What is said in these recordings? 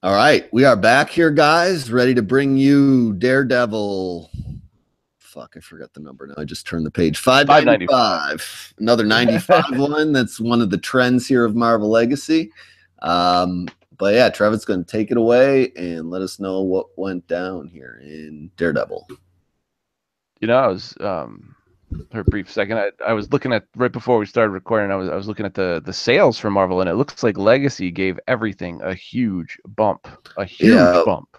All right, we are back here, guys, ready to bring you Daredevil. Fuck, I forgot the number now. I just turned the page. 595. Another 95 one. That's one of the trends here of Marvel Legacy. But yeah, Trevor's going to take it away and let us know what went down here in Daredevil. You know, I was for a brief second. I was looking at right before we started recording. I was looking at the sales for Marvel, and it looks like Legacy gave everything a huge bump. A huge bump.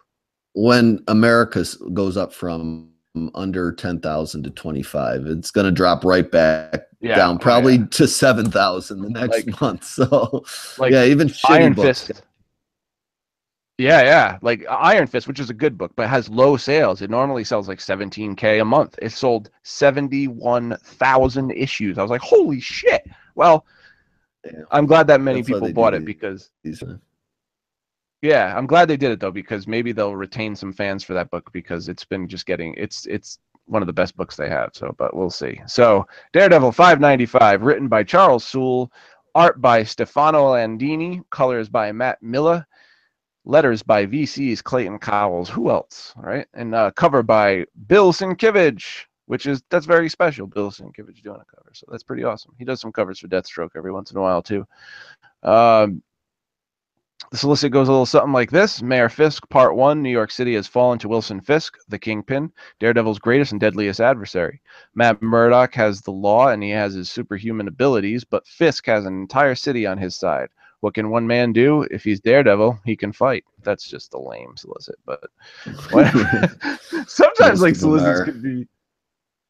When America goes up from under 10,000 to 25, it's going to drop right back down, probably to 7,000 the next month. So yeah, even Iron Fist. Yeah, like Iron Fist, which is a good book, but has low sales. It normally sells like 17K a month. It sold 71,000 issues. I was like, holy shit. Well, I'm glad that many people bought it because yeah, I'm glad they did it though, because maybe they'll retain some fans for that book, because it's been just getting it's one of the best books they have. So, but we'll see. So Daredevil 595, written by Charles Soule, art by Stefano Landini, colors by Matt Milla, letters by VC's Clayton Cowles. Who else, right? And cover by Bill Sienkiewicz, that's very special. Bill Sienkiewicz doing a cover, so that's pretty awesome. He does some covers for Deathstroke every once in a while too. The solicit goes a little something like this. Mayor Fisk, Part 1, New York City has fallen to Wilson Fisk, the Kingpin, Daredevil's greatest and deadliest adversary. Matt Murdock has the law and he has his superhuman abilities, but Fisk has an entire city on his side. What can one man do? If he's Daredevil, he can fight. That's just a lame solicit, but whatever. Sometimes like solicits could be.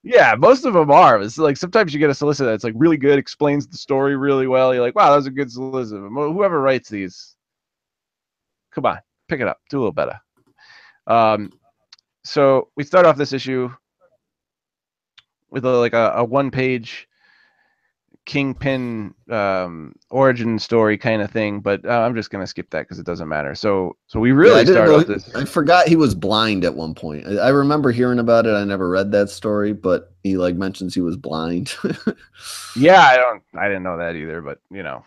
Yeah, most of them are. It's like sometimes you get a solicit that's like really good, explains the story really well. You're like, wow, that was a good solicit. Whoever writes these, come on, pick it up, do a little better. So we start off this issue with a one-page Kingpin origin story kind of thing, but I'm just gonna skip that because it doesn't matter. So we really start off this. I forgot he was blind at one point. I remember hearing about it. I never read that story, but he like mentions he was blind. Yeah, I didn't know that either, but you know.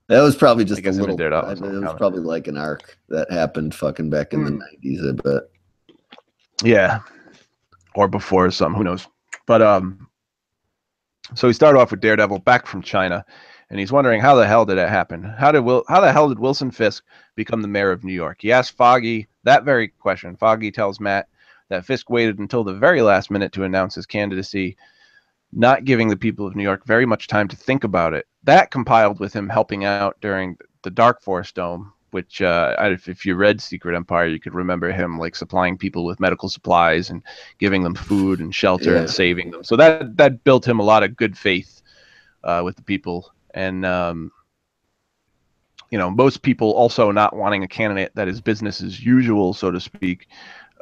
That was probably just a little. It was probably like an arc that happened fucking back in the 90s, I bet. Yeah, or before some, who knows? But so we start off with Daredevil back from China, and he's wondering how the hell did it happen? How the hell did Wilson Fisk become the mayor of New York? He asks Foggy that very question. Foggy tells Matt that Fisk waited until the very last minute to announce his candidacy, not giving the people of New York very much time to think about it. That compiled with him helping out during the Dark Force Dome, which if you read Secret Empire, you could remember him like supplying people with medical supplies and giving them food and shelter and saving them. So that built him a lot of good faith with the people. And, you know, most people also not wanting a candidate that is business as usual, so to speak.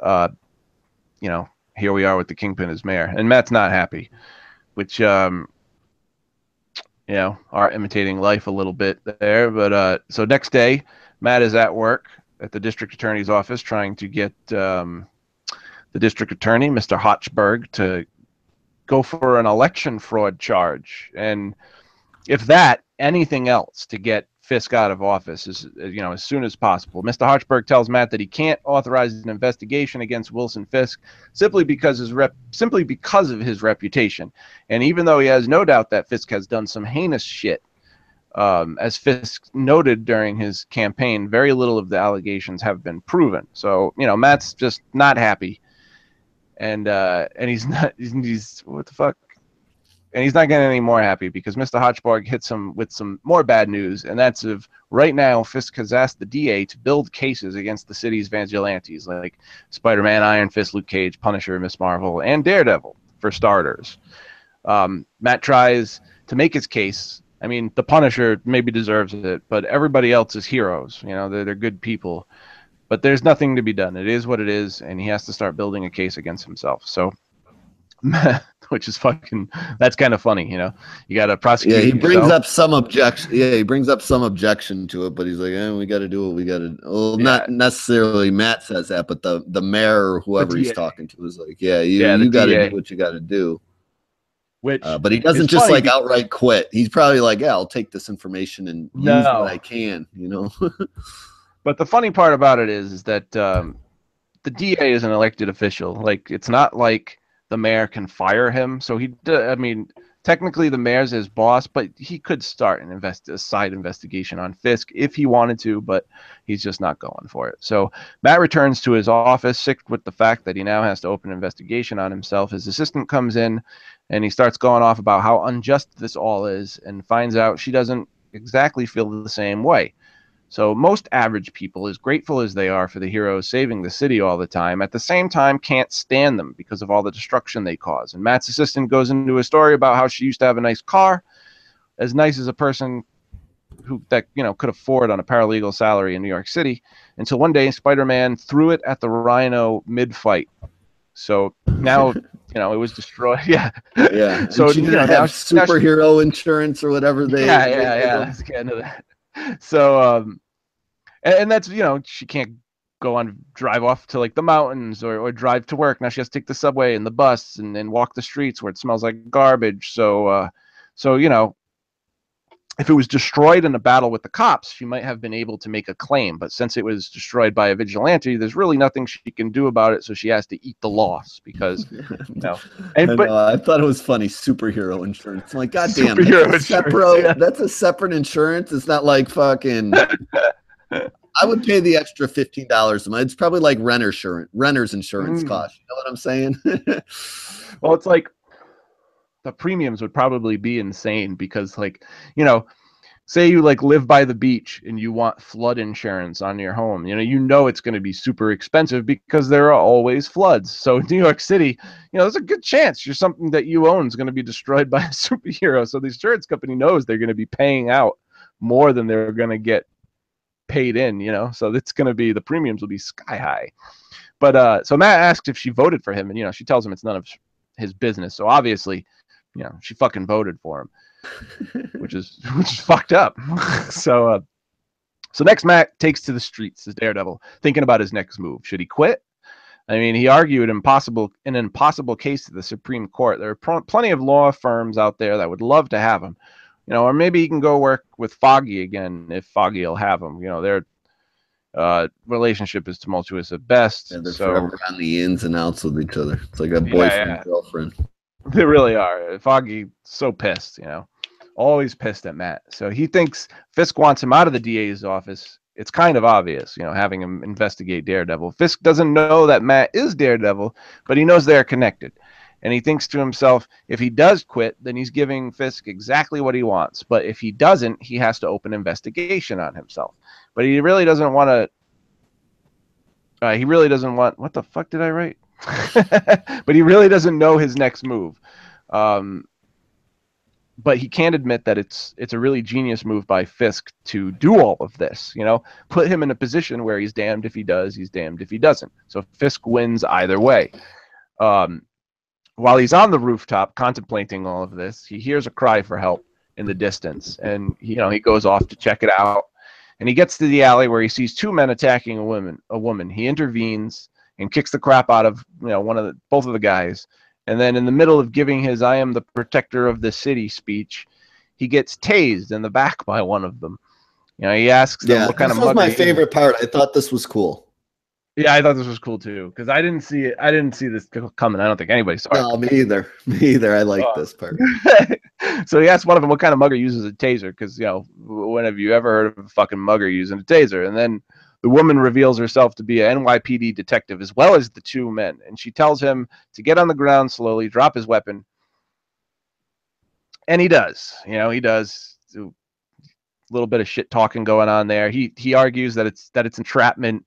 You know, here we are with the Kingpin as mayor. And Matt's not happy, which... you know, are imitating life a little bit there. But so next day, Matt is at work at the district attorney's office trying to get the district attorney, Mr. Hochberg, to go for an election fraud charge. And if that, anything else to get Fisk out of office is, you know, as soon as possible. Mr. Hochberg tells Matt that he can't authorize an investigation against Wilson Fisk simply because of his reputation. And even though he has no doubt that Fisk has done some heinous shit, as Fisk noted during his campaign, very little of the allegations have been proven. So, you know, Matt's just not happy, and he's what the fuck. And he's not getting any more happy because Mr. Hochberg hits him with some more bad news, and that's of right now Fisk has asked the DA to build cases against the city's vigilantes like Spider-Man, Iron Fist, Luke Cage, Punisher, Miss Marvel, and Daredevil, for starters. Matt tries to make his case. I mean, the Punisher maybe deserves it, but everybody else is heroes. You know, they're good people. But there's nothing to be done. It is what it is, and he has to start building a case against himself. So... which is fucking, that's kind of funny, you know. You got to prosecute. Yeah, he brings up some objection. Yeah, he brings up some objection to it, but he's like, we got to do what we got to. Well, not necessarily Matt says that, but the mayor or whoever he's talking to is like, you got to do what you got to do. Which, but he doesn't just like outright quit. He's probably like, I'll take this information and use what I can, you know. But the funny part about it is that the DA is an elected official. Like, it's not like the mayor can fire him. So I mean, technically the mayor's his boss, but he could start a side investigation on Fisk if he wanted to, but he's just not going for it. So Matt returns to his office, sick with the fact that he now has to open an investigation on himself. His assistant comes in and he starts going off about how unjust this all is, and finds out she doesn't exactly feel the same way. So most average people, as grateful as they are for the heroes saving the city all the time, at the same time can't stand them because of all the destruction they cause. And Matt's assistant goes into a story about how she used to have a nice car, as nice as a person that could afford on a paralegal salary in New York City, until one day Spider-Man threw it at the Rhino mid-fight. So now it was destroyed. Yeah. Yeah. So she didn't have superhero insurance or whatever they. Yeah. Let's get into that. So and that's she can't drive off to like the mountains or drive to work. Now she has to take the subway and the bus and then walk the streets where it smells like garbage. So if it was destroyed in a battle with the cops, she might have been able to make a claim. But since it was destroyed by a vigilante, there's really nothing she can do about it. So she has to eat the loss because, I thought it was funny. Superhero insurance. I'm like, God damn, that's a separate insurance. It's not like fucking. I would pay the extra $15 a month. It's probably like renter's insurance cost. You know what I'm saying? Well, it's like, the premiums would probably be insane because, like, say you like live by the beach and you want flood insurance on your home, it's going to be super expensive because there are always floods. So in New York City, there's a good chance something that you own is going to be destroyed by a superhero. So the insurance company knows they're going to be paying out more than they're going to get paid in, so it's going to be, the premiums will be sky high. But so Matt asks if she voted for him, and she tells him it's none of his business. So obviously, she fucking voted for him, which is fucked up. So next, Matt takes to the streets as Daredevil, thinking about his next move. Should he quit? I mean, he argued an impossible case to the Supreme Court. There are plenty of law firms out there that would love to have him, or maybe he can go work with Foggy again if Foggy will have him. Their relationship is tumultuous at best. Yeah, they're forever on the ins and outs with each other. It's like a boyfriend, girlfriend. They really are. Foggy, so pissed, always pissed at Matt. So he thinks Fisk wants him out of the DA's office. It's kind of obvious, having him investigate Daredevil. Fisk doesn't know that Matt is Daredevil, but he knows they're connected. And he thinks to himself, if he does quit, then he's giving Fisk exactly what he wants. But if he doesn't, he has to open investigation on himself. But he really doesn't want to. What the fuck did I write? But he really doesn't know his next move. But he can't admit that it's a really genius move by Fisk to do all of this, put him in a position where he's damned if he does, he's damned if he doesn't. So Fisk wins either way. While he's on the rooftop contemplating all of this, he hears a cry for help in the distance, and he goes off to check it out. And he gets to the alley where he sees two men attacking a woman. He intervenes and kicks the crap out of both of the guys. And then in the middle of giving his "I am the protector of the city" speech, he gets tased in the back by one of them. He asks them what kind of mug. This was my favorite part. I thought this was cool. Yeah, I thought this was cool too because I didn't see it. I didn't see this coming. I don't think anybody saw it. No, me either. I like this part. So he asked one of them what kind of mugger uses a taser because when have you ever heard of a fucking mugger using a taser? And then the woman reveals herself to be an NYPD detective as well as the two men, and she tells him to get on the ground slowly, drop his weapon, and he does. He does. A little bit of shit talking going on there. He argues that it's entrapment.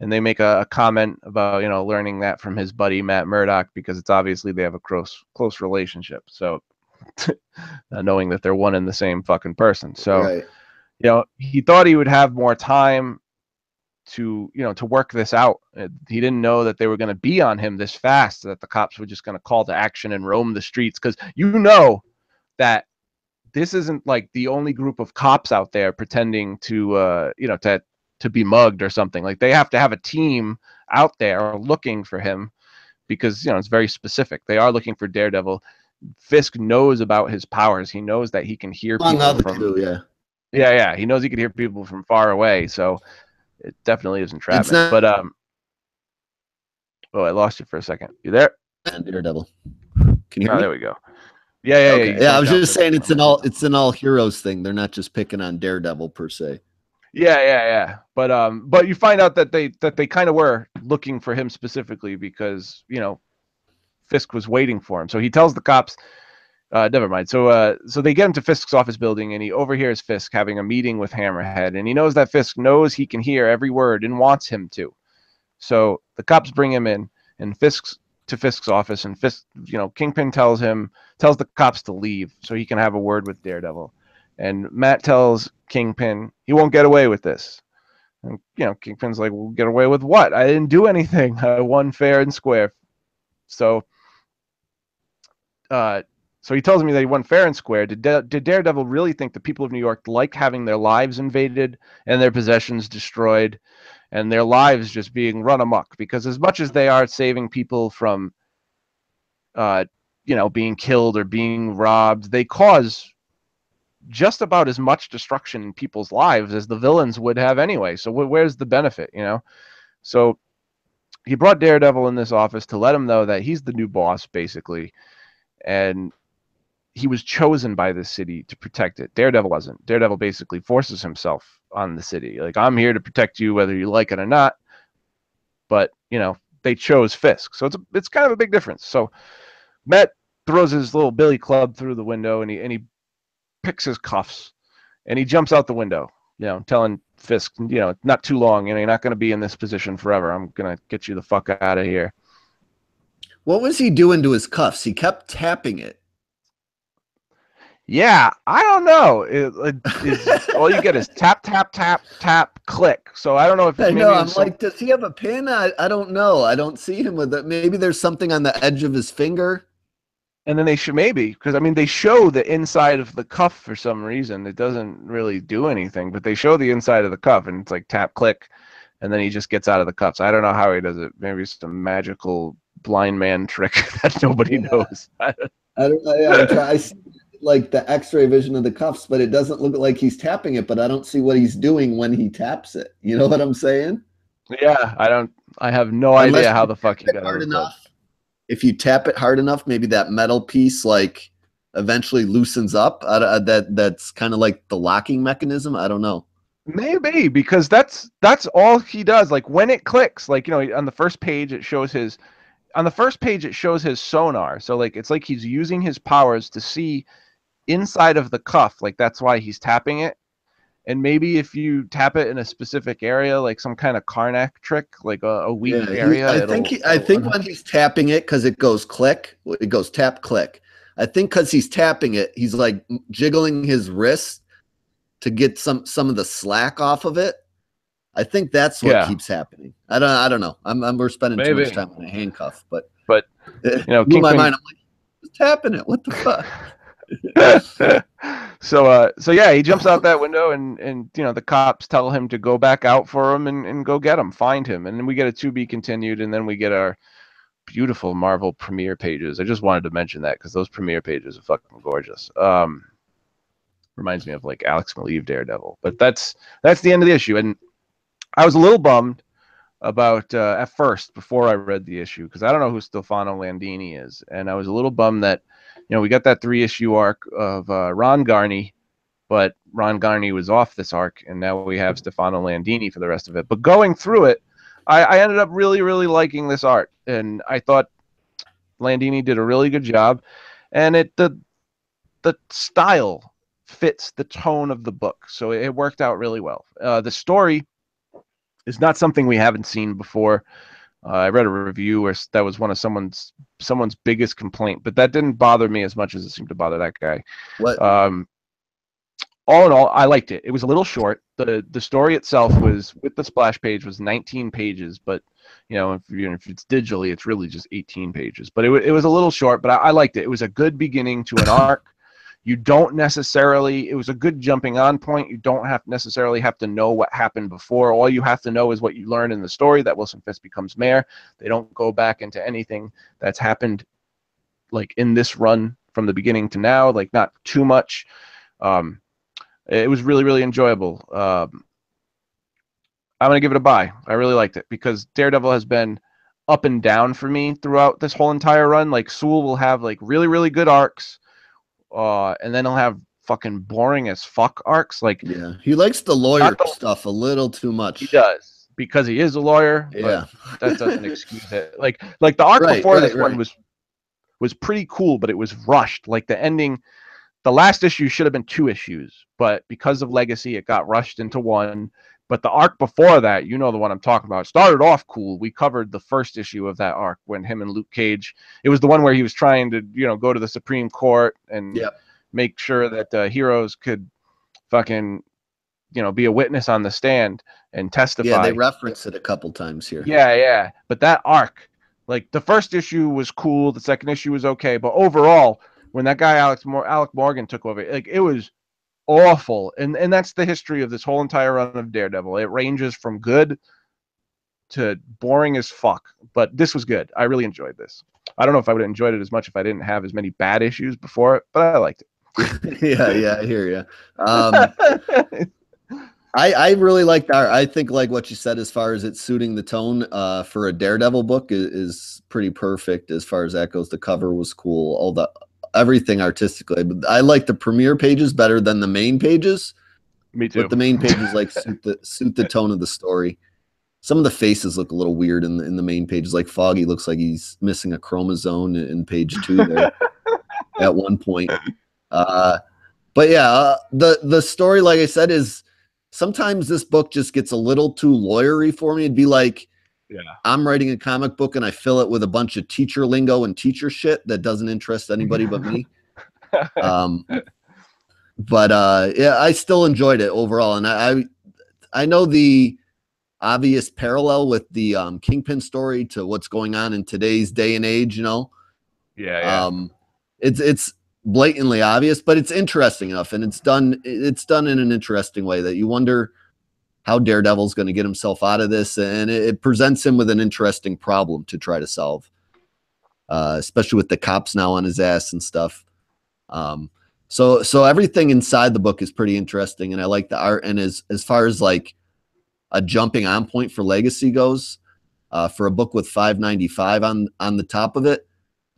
And they make a comment about, learning that from his buddy, Matt Murdock, because it's obviously they have a close relationship. So knowing that they're one and the same fucking person. So, right. He thought he would have more time to work this out. He didn't know that they were going to be on him this fast, that the cops were just going to call to action and roam the streets. Because that this isn't like the only group of cops out there pretending to be mugged or something. Like they have to have a team out there looking for him because it's very specific. They are looking for Daredevil. Fisk knows about his powers. He knows that he can hear people from Yeah, he knows he can hear people from far away. So it definitely is entrapment. It's not But oh, I lost you for a second. You there? Daredevil. Can you hear Oh, me? there we go. Yeah. Okay. You Yeah, I jumped was out just for a saying second. it's an all heroes thing. They're not just picking on Daredevil per se. Yeah. But you find out that they kind of were looking for him specifically because Fisk was waiting for him. So he tells the cops. Never mind. So they get into Fisk's office building, and he overhears Fisk having a meeting with Hammerhead, and he knows that Fisk knows he can hear every word and wants him to. So the cops bring him in, and Fisk's office, and Fisk, Kingpin tells the cops to leave so he can have a word with Daredevil, and Matt tells Kingpin he won't get away with this. And Kingpin's like, "Well, get away with what? I didn't do anything. I won fair and square." So, so he tells me that he won fair and square. Did Daredevil really think the people of New York like having their lives invaded and their possessions destroyed and their lives just being run amok? Because as much as they are saving people from, being killed or being robbed, they cause just about as much destruction in people's lives as the villains would have anyway. So where's the benefit, So he brought Daredevil in this office to let him know that he's the new boss, basically, and he was chosen by the city to protect it. Daredevil wasn't. Daredevil basically forces himself on the city. Like, I'm here to protect you whether you like it or not. But, they chose Fisk. So it's kind of a big difference. So Matt throws his little billy club through the window, and he picks his cuffs, and he jumps out the window, telling Fisk, not too long, you're not going to be in this position forever. I'm going to get you the fuck out of here. What was he doing to his cuffs? He kept tapping it. Yeah, I don't know. All you get is tap, tap, tap, tap, click. So I don't know if it's I maybe know. I'm like, does he have a pin? I don't know. I don't see him with it. Maybe there's something on the edge of his finger. And then they should maybe, because they show the inside of the cuff for some reason. It doesn't really do anything, but they show the inside of the cuff, and it's like tap, click, and then he just gets out of the cuffs. I don't know how he does it. Maybe it's a magical blind man trick that nobody knows. I see like the X-ray vision of the cuffs, but it doesn't look like he's tapping it. But I don't see what he's doing when he taps it. You know what I'm saying? Yeah, I have no idea how the fuck he got out of the cuffs. If you tap it hard enough, maybe that metal piece like eventually loosens up. That's kind of like the locking mechanism. I don't know. Maybe, because that's all he does. Like, when it clicks, like, on the first page it shows his sonar. So like it's like he's using his powers to see inside of the cuff. Like, that's why he's tapping it. And maybe if you tap it in a specific area, like some kind of Karnak trick, like a weak area. I think when he's tapping it, because it goes click, it goes tap click. I think because he's tapping it, he's like jiggling his wrist to get some of the slack off of it. I think that's what keeps happening. I don't know. We're spending too much time on a handcuff, but blew my mind. I'm like, he's tapping it. What the fuck? So yeah, he jumps out that window, and the cops tell him to go back out for him and go get him, find him, and then we get a to be continued, and then we get our beautiful Marvel premiere pages. I just wanted to mention that because those premiere pages are fucking gorgeous. Reminds me of like Alex Maleev Daredevil, but that's the end of the issue, and I was a little bummed about at first before I read the issue because I don't know who Stefano Landini is, and I was a little bummed that we got that 3-issue arc of Ron Garney, but Ron Garney was off this arc, and now we have Stefano Landini for the rest of it. But going through it, I ended up really, really liking this art, and I thought Landini did a really good job, and the style fits the tone of the book, so it worked out really well. The story is not something we haven't seen before. I read a review where that was one of someone's biggest complaint, but that didn't bother me as much as it seemed to bother that guy. What? All in all, I liked it. It was a little short. The story itself was, with the splash page, was 19 pages, but if it's digitally, it's really just 18 pages. But it was a little short, but I liked it. It was a good beginning to an arc. You don't necessarily, it was a good jumping on point. You don't necessarily have to know what happened before. All you have to know is what you learn in the story, that Wilson Fisk becomes mayor. They don't go back into anything that's happened like in this run from the beginning to now, like not too much. It was really, really enjoyable. I'm gonna give it a buy. I really liked it because Daredevil has been up and down for me throughout this whole entire run. Like Sewell will have like really, really good arcs, and then he'll have fucking boring as fuck arcs. Like, Yeah, he likes the lawyer not the stuff a little too he much. does because he is a lawyer, but Yeah. that doesn't excuse it. Like the arc Right, before right, this one right. was pretty cool, but it was rushed. Like the ending, the last issue should have been 2 issues, but because of Legacy, it got rushed into 1. But the arc before that, you know the one I'm talking about, started off cool. We covered the first issue of that arc when him and Luke Cage. It was the one where he was trying to, go to the Supreme Court and Yep. make sure that heroes could fucking, be a witness on the stand and Yeah, they testify. reference it a couple times here. Yeah, yeah. But that arc, like the first issue was cool, the second issue was okay, but overall, when that guy Alec Morgan took over, like it was awful. And that's the history of this whole entire run of Daredevil. It ranges from good to boring as fuck. But this was good. I really enjoyed this. I don't know if I would have enjoyed it as much if I didn't have as many bad issues before it, but I liked Yeah, yeah, I hear you. it. I really like that. I think like what you said as far as it suiting the tone for a Daredevil book is pretty perfect as far as that goes. The cover was cool, all the everything artistically. But I like the premiere pages better than the main pages. Me too. But the main pages like suit the tone of the story. Some of the faces look a little weird in the main pages. Like Foggy looks like he's missing a chromosome in page 2 there at one point. But yeah, the story, like I said, is sometimes this book just gets a little too lawyery for me. It'd be like, Yeah. I'm writing a comic book and I fill it with a bunch of teacher lingo and teacher shit that doesn't interest anybody but me. But yeah, I still enjoyed it overall, and I know the obvious parallel with the Kingpin story to what's going on in today's day and age. Yeah. It's blatantly obvious, but it's interesting enough, and it's done in an interesting way that you wonder how Daredevil's going to get himself out of this, and it presents him with an interesting problem to try to solve, especially with the cops now on his ass and stuff. So everything inside the book is pretty interesting, and I like the art. And as far as like a jumping on point for Legacy goes, for a book with 595 on the top of it,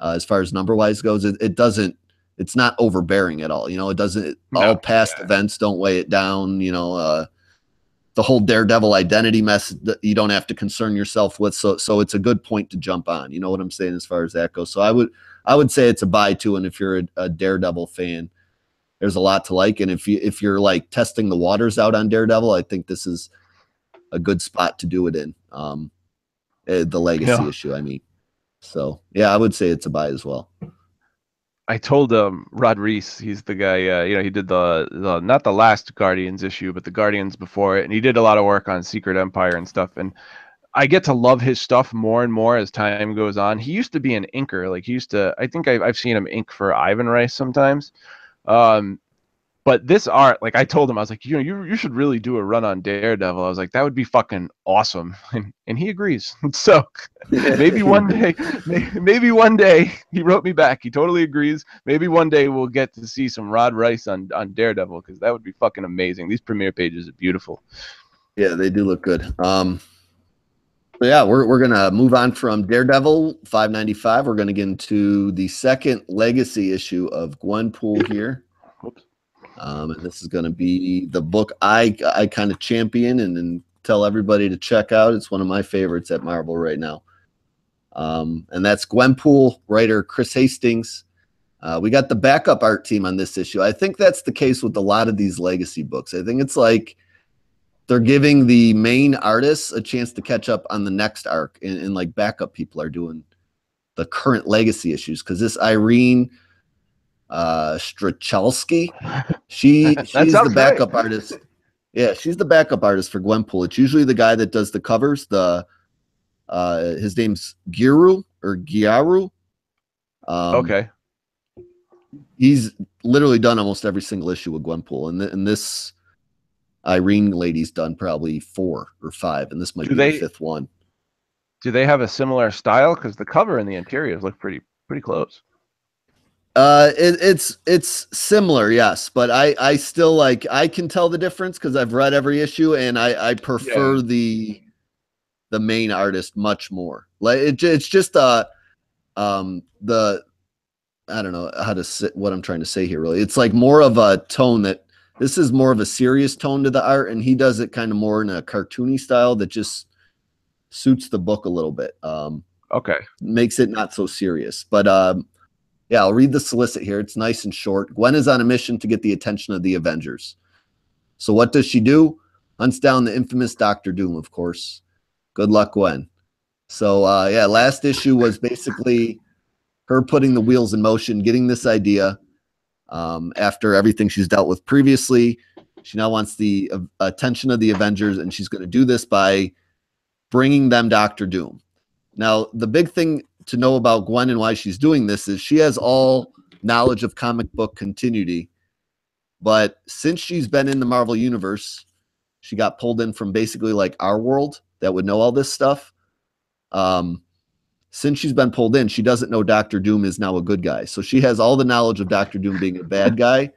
as far as number wise goes, it's not overbearing at all. It doesn't. All past events don't weigh it down. The whole Daredevil identity mess that you don't have to concern yourself with. So it's a good point to jump on. You know what I'm saying as far as that goes. So I would say it's a buy too. And if you're a Daredevil fan, there's a lot to like. And if you're like testing the waters out on Daredevil, I think this is a good spot to do it in. The Legacy issue, I mean. So yeah, I would say it's a buy as well. I told Rod Reese, he's the guy, he did the not the last Guardians issue, but the Guardians before it, and he did a lot of work on Secret Empire and stuff. And I get to love his stuff more and more as time goes on. He used to be an inker, like I think I've seen him ink for Ivan Rice sometimes. But this art, like I told him, I was like, you should really do a run on Daredevil. I was like, that would be fucking awesome, and he agrees. So maybe one day, he wrote me back. He totally agrees. Maybe one day we'll get to see some Rod Rice on Daredevil, because that would be fucking amazing. These premiere pages are beautiful. Yeah, they do look good. But yeah, we're gonna move on from Daredevil 595. We're gonna get into the second Legacy issue of Gwenpool here. Whoops. And this is going to be the book I kind of champion and tell everybody to check out. It's one of my favorites at Marvel right now. And that's Gwenpool, writer Chris Hastings. We got the backup art team on this issue. I think that's the case with a lot of these Legacy books. I think it's like they're giving the main artists a chance to catch up on the next arc, and like backup people are doing the current Legacy issues, because this Irene Strachalski, she's the backup artist. Yeah, she's the backup artist for Gwenpool. It's usually the guy that does the covers. His name's Gyaru. Okay. He's literally done almost every single issue with Gwenpool, and this Irene lady's done probably 4 or 5, and this might be the 5th one. Do they have a similar style? Because the cover and the interiors look pretty close. It's similar, yes, but I still like I can tell the difference because I've read every issue and I prefer the main artist much more. Like it's just the I don't know how to say what I'm trying to say here really. It's like more of a tone that this is more of a serious tone to the art, and he does it kind of more in a cartoony style that just suits the book a little bit. Okay. Makes it not so serious. But yeah, I'll read the solicit here. It's nice and short. Gwen is on a mission to get the attention of the Avengers. So what does she do? Hunts down the infamous Doctor Doom, of course. Good luck, Gwen. So yeah, last issue was basically her putting the wheels in motion, getting this idea after everything she's dealt with previously. She now wants the attention of the Avengers, and she's going to do this by bringing them Doctor Doom. Now, the big thing to know about Gwen and why she's doing this is she has all knowledge of comic book continuity. But since she's been in the Marvel Universe, she got pulled in from basically like our world that would know all this stuff. Since she's been pulled in, she doesn't know Doctor Doom is now a good guy. So she has all the knowledge of Doctor Doom being a bad guy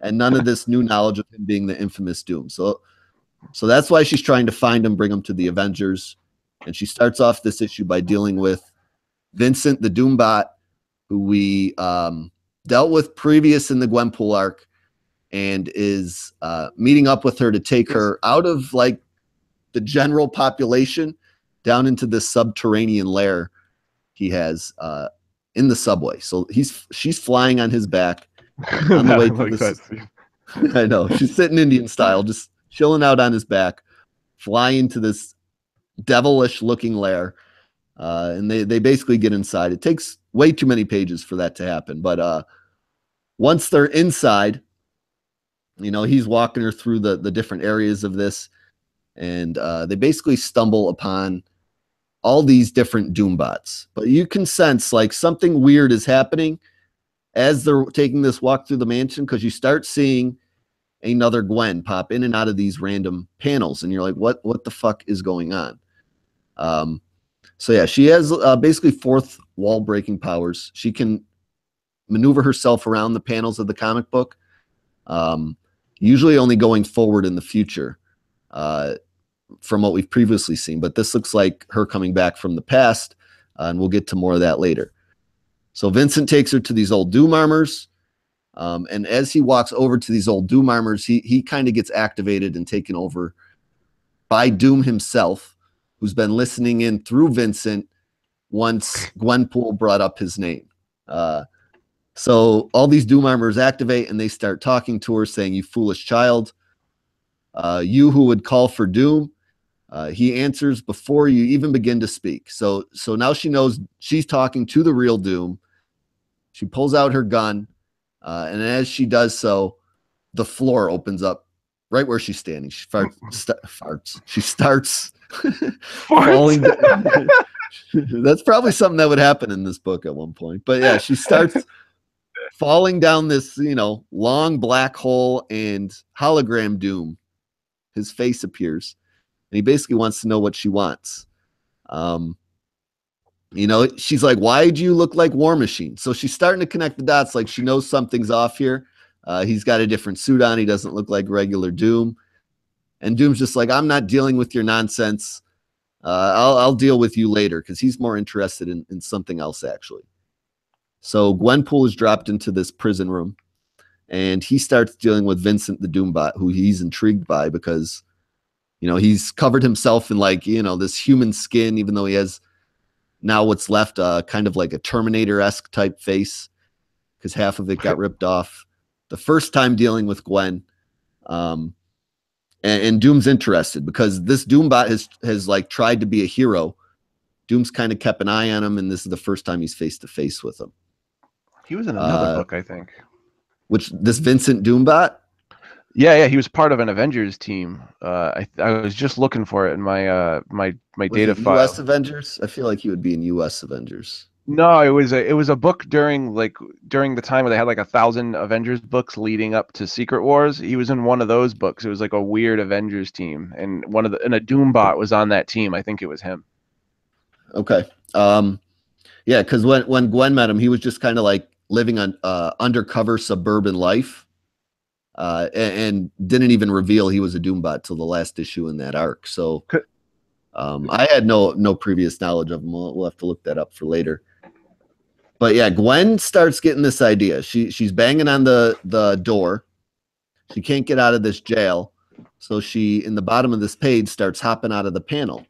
and none of this new knowledge of him being the infamous Doom. So that's why she's trying to find him, bring him to the Avengers. And she starts off this issue by dealing with Vincent, the Doombot, who we dealt with previous in the Gwenpool arc, and is meeting up with her to take her out of like the general population down into this subterranean lair he has in the subway. So she's flying on his back on the way to this. I know, she's sitting Indian style, just chilling out on his back, flying to this devilish looking lair. And they basically get inside. It takes way too many pages for that to happen. But once they're inside, you know, he's walking her through the different areas of this. And they basically stumble upon all these different Doombots. But you can sense like something weird is happening as they're taking this walk through the mansion, because you start seeing another Gwen pop in and out of these random panels. And you're like, what the fuck is going on? So yeah, she has basically fourth wall breaking powers. She can maneuver herself around the panels of the comic book, usually only going forward in the future from what we've previously seen. But this looks like her coming back from the past, and we'll get to more of that later. So Vincent takes her to these old Doom armors, and as he walks over to these old Doom armors, he kind of gets activated and taken over by Doom himself, who's been listening in through Vincent once Gwenpool brought up his name. So all these Doom armors activate, and they start talking to her, saying, "You foolish child, you who would call for Doom." He answers before you even begin to speak. So now she knows she's talking to the real Doom. She pulls out her gun, and as she does so, the floor opens up right where she's standing. She farts. She starts falling. That's probably something that would happen in this book at one point. But yeah, she starts falling down this, you know, long black hole, and hologram Doom, his face appears, and he basically wants to know what she wants. You know, she's like, "Why do you look like War Machine?" So she's starting to connect the dots, like she knows something's off here. He's got a different suit on. He doesn't look like regular Doom. And Doom's just like, "I'm not dealing with your nonsense. I'll deal with you later," because he's more interested in something else, actually. So Gwenpool is dropped into this prison room, and he starts dealing with Vincent the Doombot, who he's intrigued by because, you know, he's covered himself in like, you know, this human skin, even though he has now what's left kind of like a Terminator-esque type face, because half of it got ripped off the first time dealing with Gwen. And Doom's interested because this Doombot has like tried to be a hero. Doom's kind of kept an eye on him, and this is the first time he's face to face with him. He was in another book, I think. Which, this Vincent Doombot? Yeah, he was part of an Avengers team. I was just looking for it in my my data file. U.S. Avengers? I feel like he would be in U.S. Avengers. No, it was a book during the time where they had like 1,000 Avengers books leading up to Secret Wars. He was in one of those books. It was like a weird Avengers team, and a Doombot was on that team. I think it was him. Okay. Yeah, because when Gwen met him, he was just kind of like living on undercover suburban life, and didn't even reveal he was a Doombot till the last issue in that arc. So I had no previous knowledge of him. We'll have to look that up for later. But yeah, Gwen starts getting this idea. She's banging on the door. She can't get out of this jail. So she, in the bottom of this page, starts hopping out of the panel.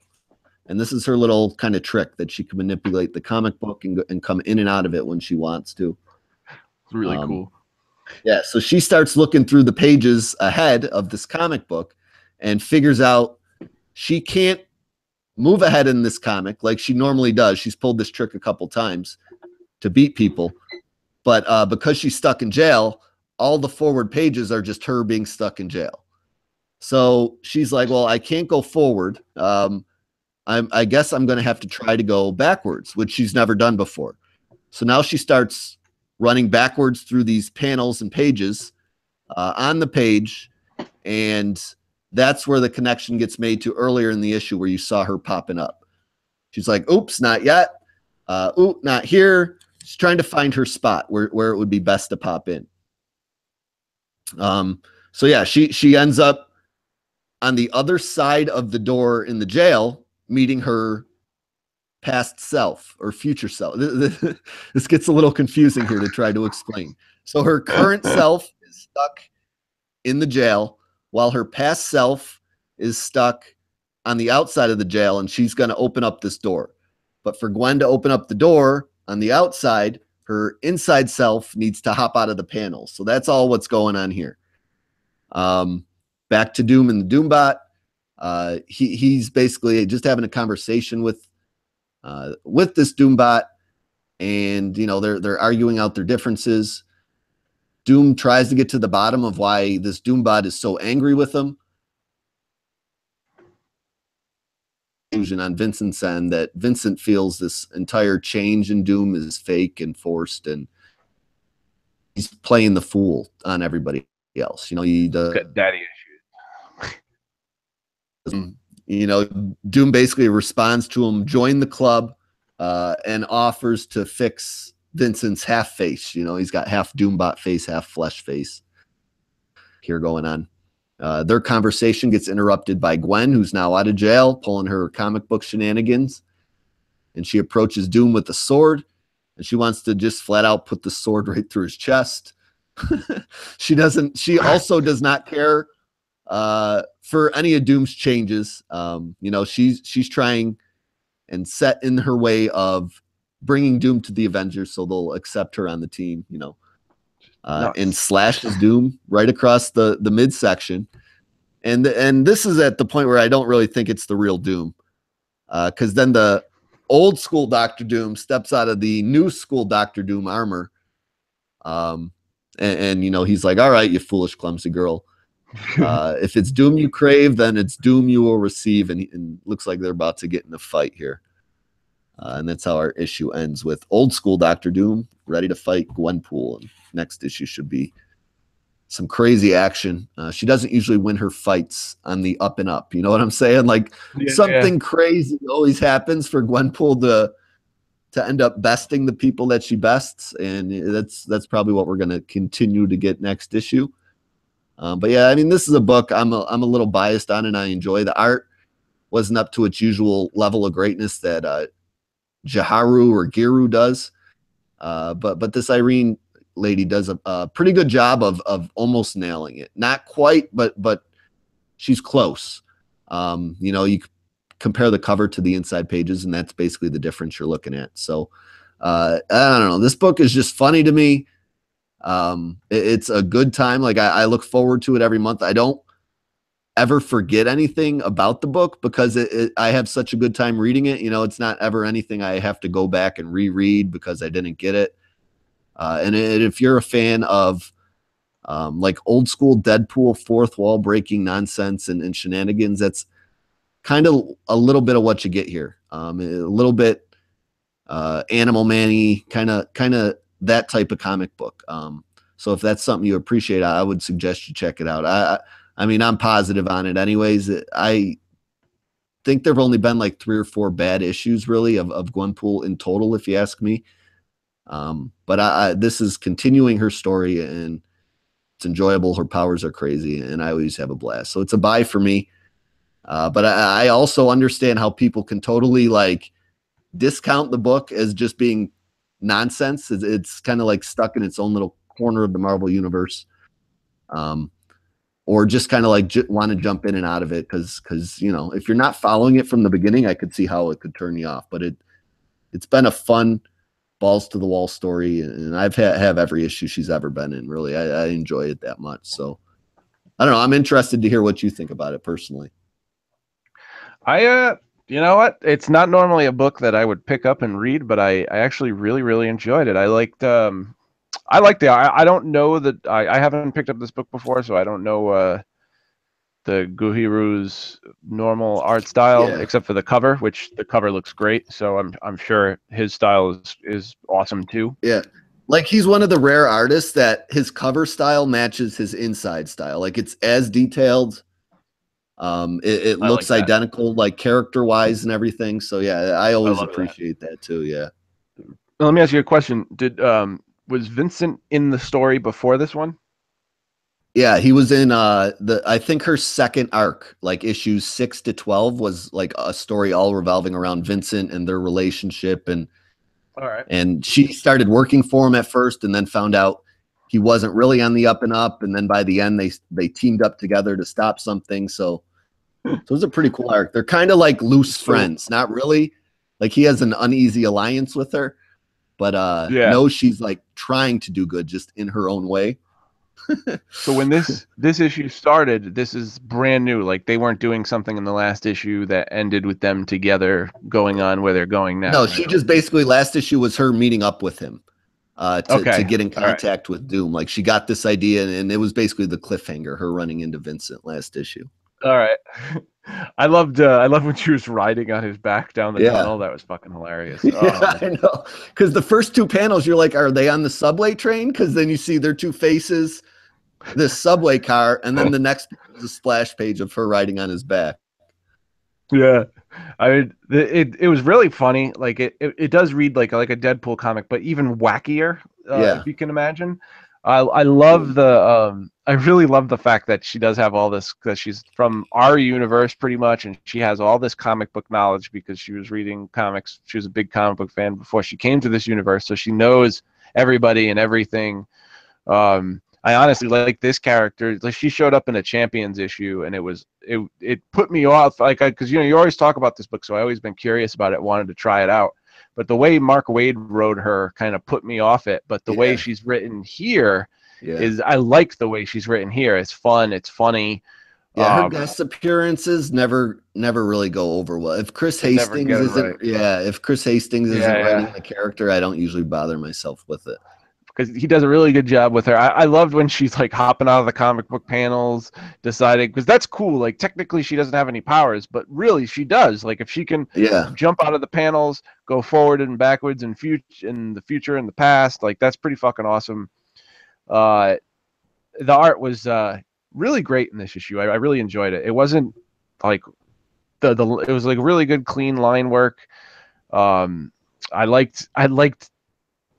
And this is her little kind of trick that she can manipulate the comic book and come in and out of it when she wants to. It's really cool. Yeah, so she starts looking through the pages ahead of this comic book and figures out she can't move ahead in this comic like she normally does. She's pulled this trick a couple times to beat people. But because she's stuck in jail, all the forward pages are just her being stuck in jail. So she's like, well, I can't go forward. I guess I'm going to have to try to go backwards, which she's never done before. So now she starts running backwards through these panels and pages on the page. And that's where the connection gets made to earlier in the issue where you saw her popping up. She's like, oops, not yet. Oop, not here. She's trying to find her spot where it would be best to pop in. So yeah, she ends up on the other side of the door in the jail, meeting her past self or future self. This gets a little confusing here to try to explain. So her current self is stuck in the jail while her past self is stuck on the outside of the jail, and she's going to open up this door. But for Gwen to open up the door on the outside, her inside self needs to hop out of the panel. So that's all what's going on here. Back to Doom and the Doombot. He's basically just having a conversation with this Doombot, and you know they're arguing out their differences. Doom tries to get to the bottom of why this Doombot is so angry with him. On Vincent's end that Vincent feels this entire change in Doom is fake and forced, and he's playing the fool on everybody else. You know, he does daddy issues. You know, Doom basically responds to him, join the club, and offers to fix Vincent's half face. You know, he's got half Doombot face, half flesh face here going on. Their conversation gets interrupted by Gwen, who's now out of jail, pulling her comic book shenanigans. And she approaches Doom with a sword, and she wants to just flat out put the sword right through his chest. She also does not care for any of Doom's changes. You know, she's trying and set in her way of bringing Doom to the Avengers so they'll accept her on the team, you know. And slashes Doom right across the midsection. And this is at the point where I don't really think it's the real Doom. Because then the old school Doctor Doom steps out of the new school Doctor Doom armor. And you know, he's like, all right, you foolish, clumsy girl. If it's Doom you crave, then it's Doom you will receive. And looks like they're about to get in a fight here. And that's how our issue ends, with old school Doctor Doom ready to fight Gwenpool. And next issue should be some crazy action. She doesn't usually win her fights on the up and up. You know what I'm saying? Like something crazy always happens for Gwenpool to end up besting the people that she bests. And that's probably what we're going to continue to get next issue. But yeah, I mean, this is a book I'm a little biased on, and I enjoy. The art wasn't up to its usual level of greatness that Jaharu or Giru does. But this Irene lady does a pretty good job of almost nailing it. Not quite, but she's close. You know, you compare the cover to the inside pages, and that's basically the difference you're looking at. So I don't know. This book is just funny to me. It's a good time. Like I look forward to it every month. I don't ever forget anything about the book because I have such a good time reading it. You know, it's not ever anything I have to go back and reread because I didn't get it. And if you're a fan of like old school Deadpool fourth wall breaking nonsense and shenanigans, that's kind of a little bit of what you get here. A little bit Animal Man-y, kind of that type of comic book. So if that's something you appreciate, I would suggest you check it out. I mean, I'm positive on it anyways. I think there have only been like 3 or 4 bad issues really of Gwenpool in total, if you ask me. But this is continuing her story, and it's enjoyable. Her powers are crazy, and I always have a blast. So it's a buy for me. But I also understand how people can totally like discount the book as just being nonsense. It's kind of like stuck in its own little corner of the Marvel universe, or just kind of like want to jump in and out of it because if you're not following it from the beginning, I could see how it could turn you off. But it's been a fun balls to the wall story, and I've have every issue she's ever been in. Really, I enjoy it that much. So I don't know. I'm interested to hear what you think about it personally. You know what? It's not normally a book that I would pick up and read, but I actually really, really enjoyed it. I liked I don't know that I haven't picked up this book before, so I don't know the Guhiru's normal art style, except for the cover, which the cover looks great. So I'm sure his style is awesome too. Yeah. Like he's one of the rare artists that his cover style matches his inside style. Like it's as detailed. It looks like identical, like character wise and everything. So yeah, I always appreciate that too. Yeah. Well, let me ask you a question. Was Vincent in the story before this one? Yeah, he was in I think her second arc, like issues 6 to 12, was like a story all revolving around Vincent and their relationship. And all right. And she started working for him at first and then found out he wasn't really on the up and up. And then by the end, they teamed up together to stop something. So it was a pretty cool arc. They're kind of like loose friends, not really. Like he has an uneasy alliance with her, but knows she's like trying to do good just in her own way. So when this issue started, this is brand new. Like they weren't doing something in the last issue that ended with them together going on where they're going now. No, she just basically last issue was her meeting up with him to get in contact with Doom. Like she got this idea, and it was basically the cliffhanger, her running into Vincent last issue. All right. I loved when she was riding on his back down the tunnel. That was fucking hilarious. Yeah, I know. Because the first two panels, you're like, are they on the subway train? Because then you see their two faces, this subway car, and then the next is a splash page of her riding on his back. Yeah, I mean, it was really funny. Like it does read like a Deadpool comic, but even wackier. If you can imagine. I love I really love the fact that she does have all this, because she's from our universe pretty much, and she has all this comic book knowledge because she was reading comics. She was a big comic book fan before she came to this universe, so she knows everybody and everything. I honestly like this character. Like she showed up in a Champions issue, and it put me off, like because you always talk about this book, so I always been curious about it, wanted to try it out. But the way Mark Waid wrote her kind of put me off it. But the way she's written here is, I like the way she's written here. It's fun. It's funny. Yeah, her guest appearances never really go over well. If Chris Hastings isn't, if Chris Hastings isn't writing the character, I don't usually bother myself with it. Because he does a really good job with her. I loved when she's like hopping out of the comic book panels, deciding, because that's cool. Like technically she doesn't have any powers, but really she does. Like if she can jump out of the panels, go forward and backwards and in the future and the past, like that's pretty fucking awesome. The art was really great in this issue. I really enjoyed it. It wasn't like it was like really good clean line work. I liked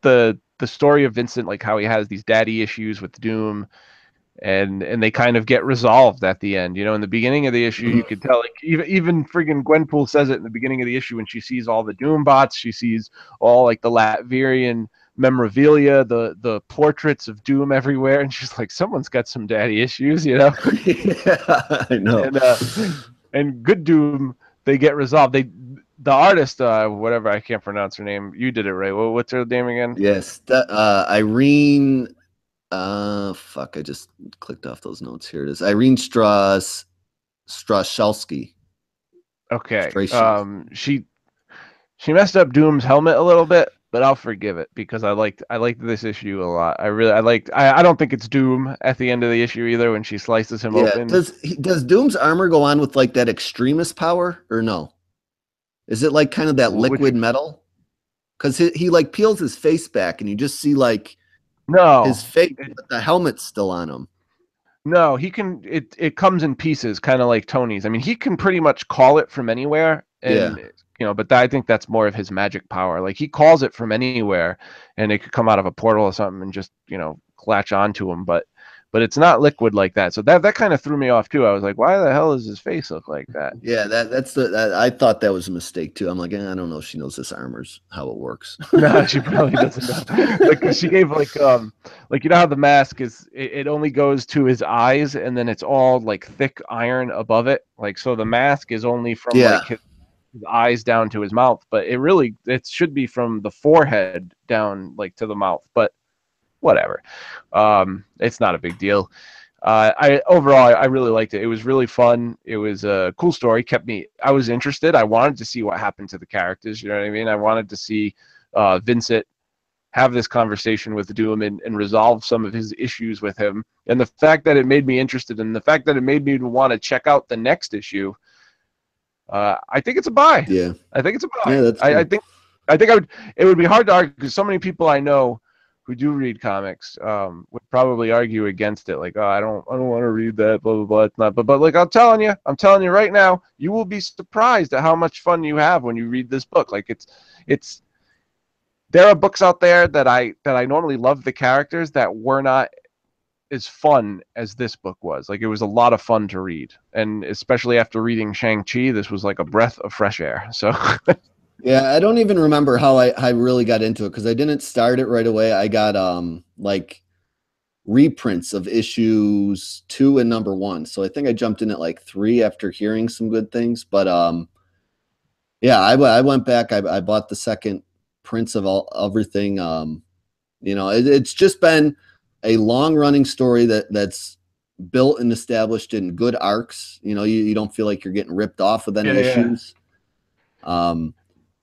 the story of Vincent, like how he has these daddy issues with Doom, and they kind of get resolved at the end. In the beginning of the issue, you could tell, like even friggin' Gwenpool says it in the beginning of the issue when she sees all the Doom bots, she sees all like the Latvian memorabilia, the portraits of Doom everywhere, and she's like, someone's got some daddy issues, Yeah, I know. And good Doom, they get resolved. The artist, whatever, I can't pronounce her name. You did it right. What's her name again? Yes, Irene. Fuck, I just clicked off those notes. Here it is. Irene Strashalski. Okay. She messed up Doom's helmet a little bit, but I'll forgive it because I liked this issue a lot. I don't think it's Doom at the end of the issue either when she slices him open. Does Doom's armor go on with like that extremist power or no? Is it like kind of that liquid metal? Because he like peels his face back and you just see like his face, but the helmet's still on him. No, he can. It comes in pieces, kind of like Tony's. I mean, he can pretty much call it from anywhere, and you know, but I think that's more of his magic power. Like he calls it from anywhere, and it could come out of a portal or something and just, you know, latch onto him. But it's not liquid like that. So that kind of threw me off too. I was like, why the hell does his face look like that? Yeah, I thought that was a mistake too. I'm like, I don't know if she knows this armor's how it works. No, she probably doesn't know. Like she gave like you know how the mask is, it only goes to his eyes and then it's all like thick iron above it. Like so the mask is only from Yeah. like his eyes down to his mouth, but it should be from the forehead down like to the mouth. But whatever. It's not a big deal. I really liked it. It was really fun. It was a cool story. I was interested. I wanted to see what happened to the characters. You know what I mean? I wanted to see Vincent have this conversation with Doom and resolve some of his issues with him. And the fact that it made me interested, and the fact that it made me want to check out the next issue, I think it's a buy. Yeah, I think it's a buy. Yeah, that's cool. I think it would be hard to argue because so many people I know who do read comics would probably argue against it, like, oh, I don't want to read that, blah blah blah. It's not, but like I'm telling you right now, you will be surprised at how much fun you have when you read this book. Like it's there are books out there that I normally love the characters that were not as fun as this book was. Like it was a lot of fun to read, and especially after reading Shang-Chi, this was like a breath of fresh air. So. Yeah, I don't even remember how I really got into it because I didn't start it right away. I got like reprints of issues 2 and number 1. So I think I jumped in at like 3 after hearing some good things. But yeah, I went back. I bought the second prints of everything. You know, it's just been a long running story that's built and established in good arcs. You know, you don't feel like you're getting ripped off with any issues.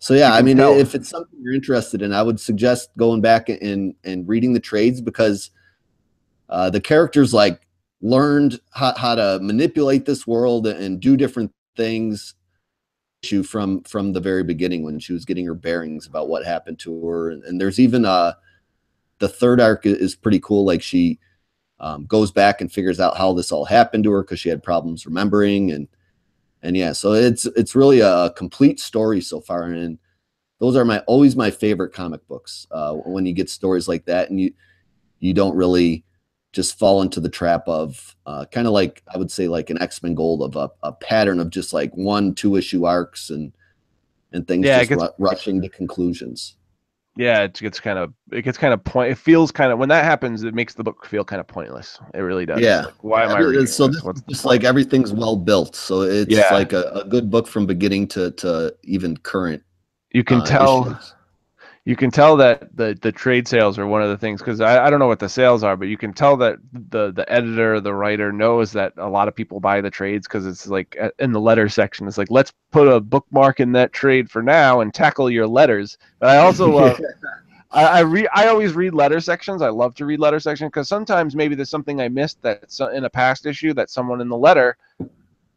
So yeah, I mean, if it's something you're interested in, I would suggest going back and reading the trades because the characters like learned how to manipulate this world and do different things from the very beginning when she was getting her bearings about what happened to her. And there's even the third arc is pretty cool. Like she goes back and figures out how this all happened to her because she had problems remembering and yeah, so it's really a complete story so far, and those are always my favorite comic books. When you get stories like that, and you don't really just fall into the trap of kind of like I would say like an X-Men Gold of a pattern of just like 1-2 issue arcs and things rushing to conclusions. Yeah, it gets kind of it feels kind of when that happens, it makes the book feel kind of pointless. It really does. Yeah. Like, why am I reading so this? What's just like everything's well built, so it's like a good book from beginning to even current. You can tell. Issues. You can tell that the trade sales are one of the things because I don't know what the sales are, but you can tell that the editor, the writer knows that a lot of people buy the trades because it's like in the letter section. It's like, let's put a bookmark in that trade for now and tackle your letters. But I also I always read letter sections. I love to read letter sections because sometimes maybe there's something I missed that's in a past issue that someone in the letter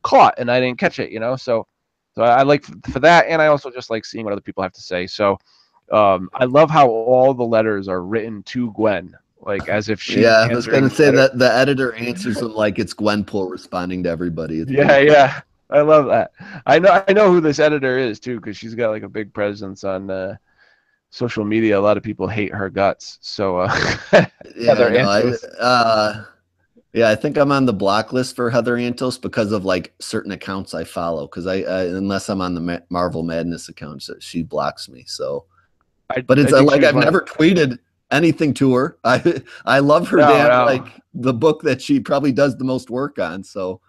caught and I didn't catch it. You know, so I like for that, and I also just like seeing what other people have to say. So. I love how all the letters are written to Gwen, like as if she. Yeah, I was going to say that the editor answers them like it's Gwenpool responding to everybody. It's yeah, I love that. I know who this editor is too because she's got like a big presence on social media. A lot of people hate her guts. So yeah, I think I'm on the block list for Heather Antos because of like certain accounts I follow. Because unless I'm on the Marvel Madness accounts, she blocks me. So. But it's like I've never tweeted anything to her. I love her like the book that she probably does the most work on. So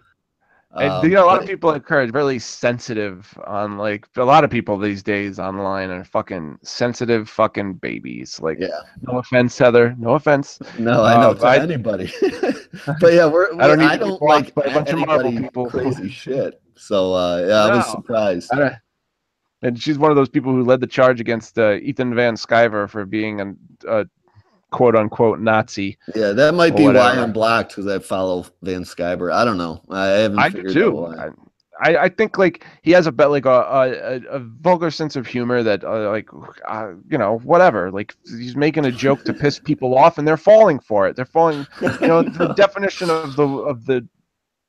and, you know, a lot of people like her are really sensitive on like a lot of people these days online are fucking sensitive fucking babies. Like no offense, Heather. No offense. No, I know to anybody. But yeah, I don't like a bunch of Marvel people crazy shit. So I was surprised. And she's one of those people who led the charge against Ethan Van Sciver for being a quote-unquote Nazi. Yeah, that might be why I'm blocked because I follow Van Sciver. I don't know. I haven't figured out why. I think like he has a vulgar sense of humor that you know, whatever. Like he's making a joke to piss people off, and they're falling for it. They're falling. You know, the definition of the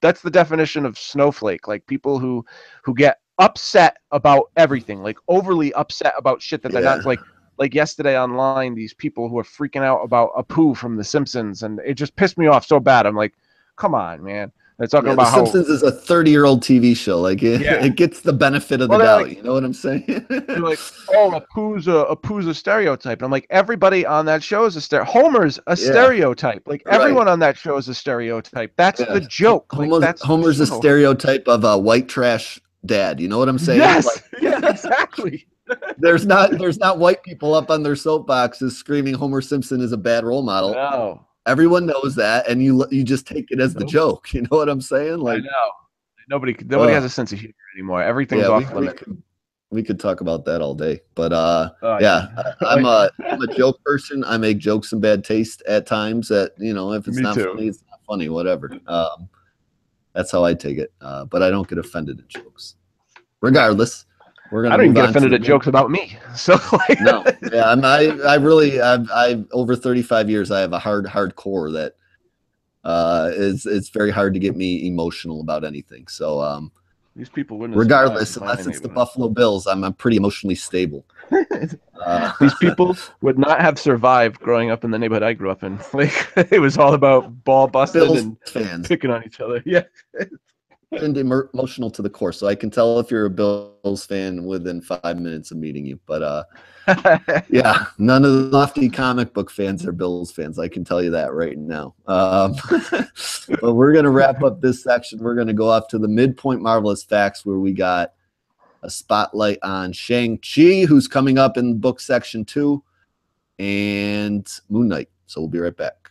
that's the definition of snowflake. Like people who get upset about everything, like overly upset about shit that they're Yeah. not like yesterday online, these people who are freaking out about Apu from The Simpsons, and it just pissed me off so bad. I'm like, come on, man. They're talking The about how Simpsons is a 30-year-old TV show. Like yeah. it gets the benefit of the Well, doubt. like, You know what I'm saying? they're like, oh, Apu's a stereotype. And I'm like, everybody on that show is a Homer's a Yeah. stereotype. Like Right. everyone on that show is a stereotype. That's the joke. Like that's Homer's a stereotype of a white trash dad. You know what I'm saying? Yes. Like, Yeah, exactly. there's not white people up on their soapboxes screaming Homer Simpson is a bad role model. No. Everyone knows that, and you just take it as the joke. You know what I'm saying? Like, I know. Nobody has a sense of humor anymore. Everything's off limits. We could talk about that all day, but yeah. I'm a joke person. I make jokes in bad taste at times. That if it's not funny, it's not funny. Whatever. That's how I take it. But I don't get offended at jokes. Regardless, we're gonna. I don't even get offended at jokes about me. So like, no, yeah, I've over 35 years. I have a hardcore that it's very hard to get me emotional about anything. So these people wouldn't. Regardless, unless it's the Buffalo Bills, I'm pretty emotionally stable. These people would not have survived growing up in the neighborhood I grew up in. Like it was all about ball busting Bills and fans picking on each other. Yeah. And emotional to the core, so I can tell if you're a Bills fan within 5 minutes of meeting you. But yeah, none of the lofty comic book fans are Bills fans. I can tell you that right now. But we're gonna wrap up this section. We're gonna go off to the midpoint marvelous facts, where we got a spotlight on Shang-Chi, who's coming up in book section 2, and Moon Knight. So we'll be right back.